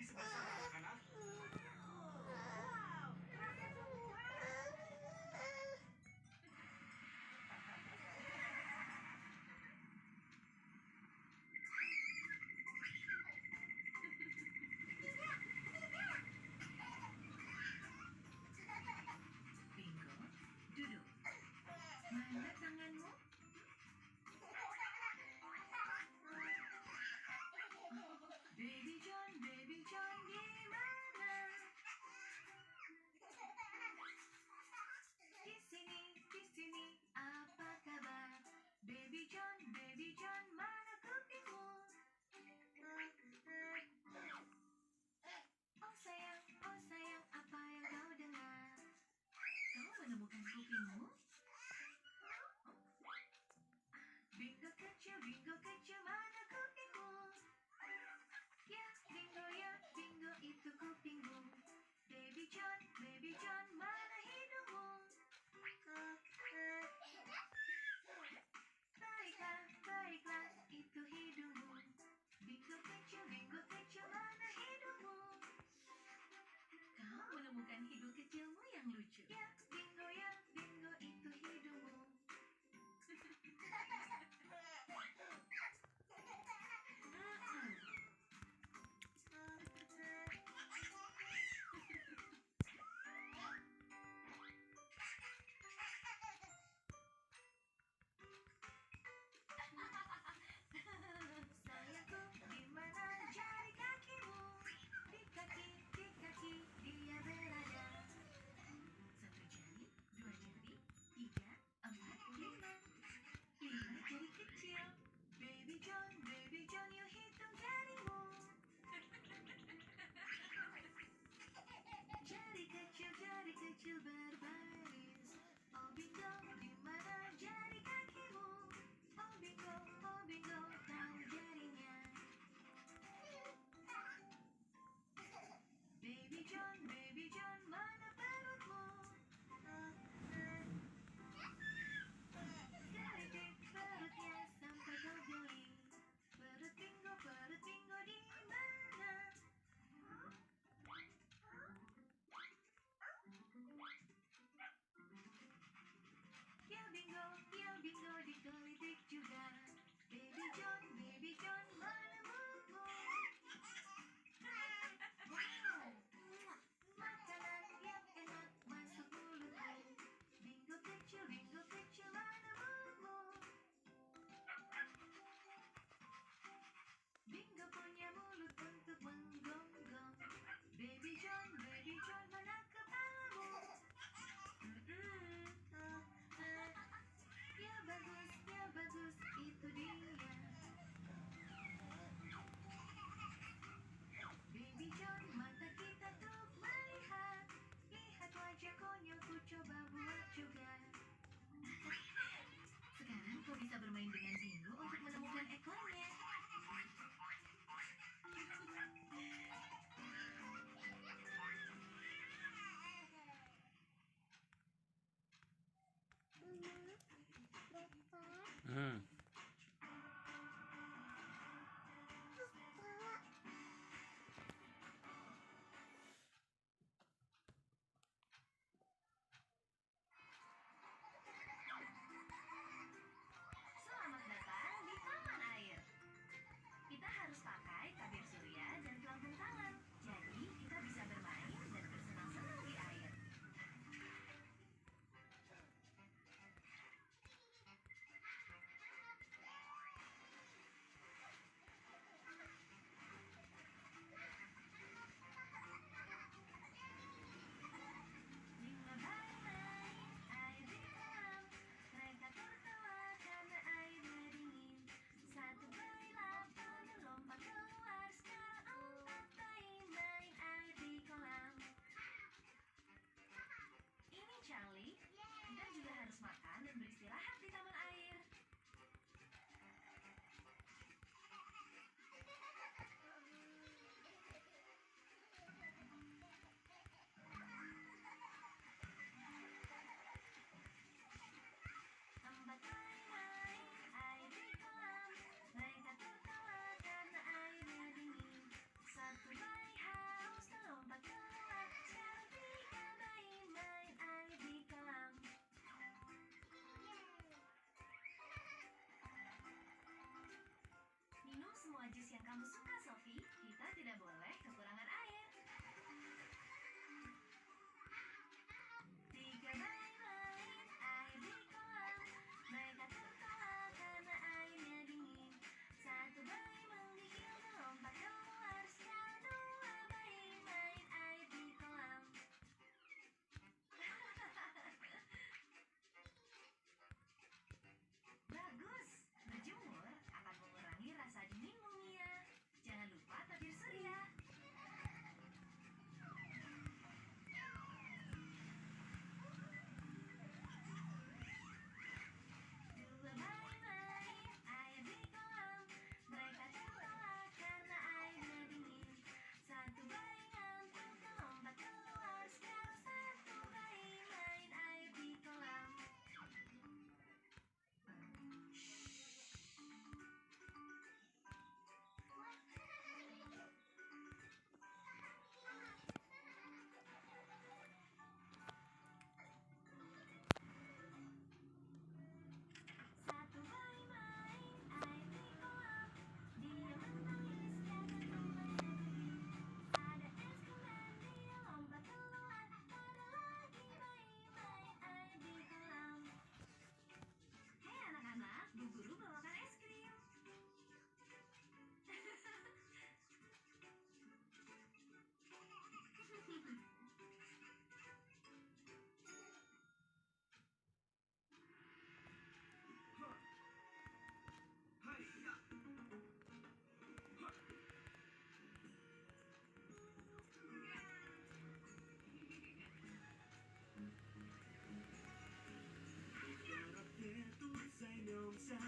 di sebelah sana, anak-anak. Wow, rasa semua. Bingo, duduk. Mana tanganmu? Baby John, gimana? Di sini, apa kabar? Baby John, mana kupingmu? Oh sayang, apa yang kau dengar? Kau menemukan kupingmu? Bingo kecil, mana kupingmu? Ya, bingo itu kupingmu. Baby John, mana hidungmu? Baiklah, itu hidungmu. Bingo kecil, mana hidungmu? Kau menemukan hidung kecilmu yang lucu. Ya, bingo itu hidungmu. Sayangku, di mana jari kakimu? Di kaki dia berada. Satu jari, dua jari, tiga, empat, lima. Lima jari kecil. Baby John, yuk hitung jarimu. Jari kecil berbaris. Oh bingo, di mana jari kakimu? Oh bingo, tahu jarinya. Baby John, mana perutmu? Keriting perutnya sampai kau geli. Perut bingo di mana? Ya bingo digelitik juga. Baby John, mana mulutmu? Wow, makanan yang enak masuk mulutmu. Bingo kecil, mana mulutmu? Bingo punya mulut untuk menggonggong. Baby John, mana kepalamu? Ya bagus, itu dia. Baby John, mata kita tuh melihat. Lihat wajah konyolku, coba buat juga. Sekarang kau bisa bermain dengan bingo untuk menemukan ekornya. Selamat datang yang kamu suka, Sophie. Kita tidak boleh kekurangan air. 3 bayi main air di kolam. Mereka tertawa karena airnya dingin. 1 bayi menggigil melompat keluar. Sekarang 2 bayi main air di kolam. Bagus! Berjemur akan mengurangi rasa dinginmu, Mia. Jangan lupa tabir surya. 2 bayi main air di kolam. Mereka tertawa karena airnya dingin. 1 bayi ngantuk melompat keluar. Sekarang 1 bayi main air di kolam. Satu bayi main air di kolam. Dia menangis karena temannya pergi. Ada es krim dan dia lompat keluar. Ada lagi bayi main air di kolam. Hei anak-anak, Bu Guru bawakan es krim. Тут займемся,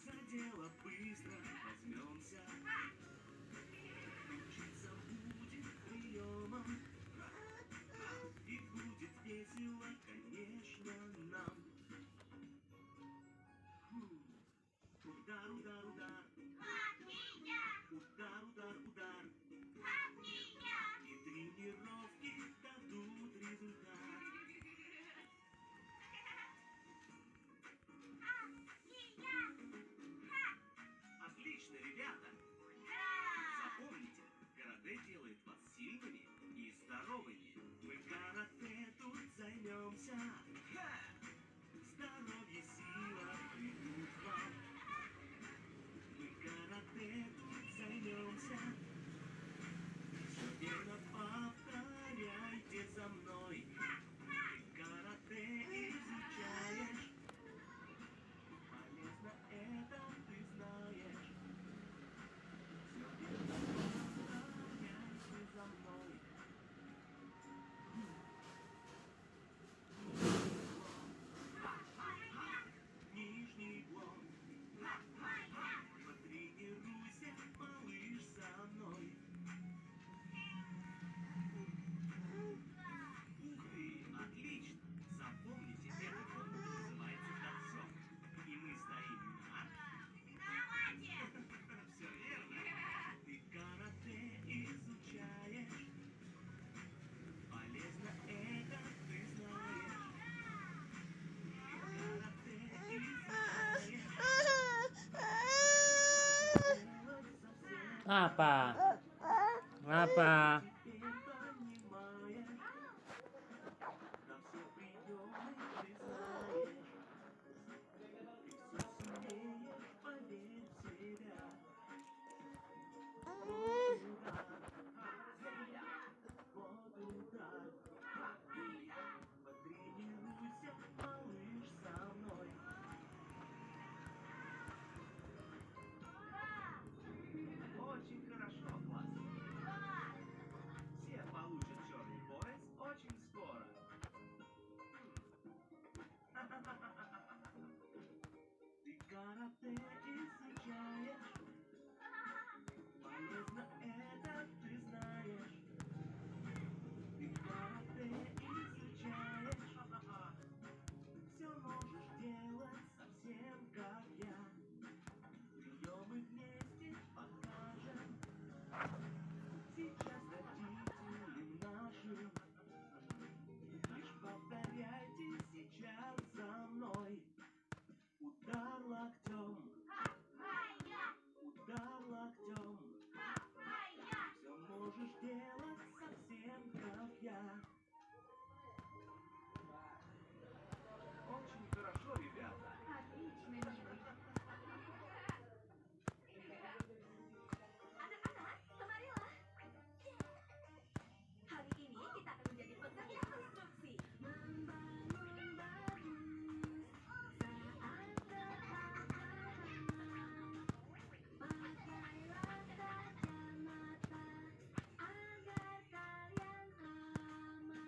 за дело быстро возьмемся. Учиться будет приемом, и будет весело, конечно, нам. Удар, удар, удар. Удар, удар, удар. И тренировки дадут результат. Отлично, ребята! Запомните, карате делает вас сильными и здоровыми. Мы карате тут займемся. Здоровье, сила придут вам. Мы карате тут займемся. Все верно повторяйте за мной. Ты карате изучаешь. Полезно это ты знаешь. Все верно повторяйте за мной. Нижний блок. Потренируйся, малыш, со мной. Ух ты, отлично! Запомните, эта комната называется танцом. И мы стоим на... Все верно. Ты карате изучаешь. Полезно это ты знаешь. Ты карате изучаешь. Apa? Apa? Теперь понимаешь. На все приемы ты знаешь. Ты все сумеешь, поверь в себя. Вот удар. Вот удар. Потренируйся, малыш, со мной. Очень хорошо, класс. Делать совсем как я. Очень хорошо, ребята. Отлично, милый. Anak-anak, kemarilah. Hari ini kita akan menjadi pekerja konstruksi. Membangun bagus saat bertahan. Pakailah kacamata agar kalian aman.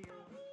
kecil.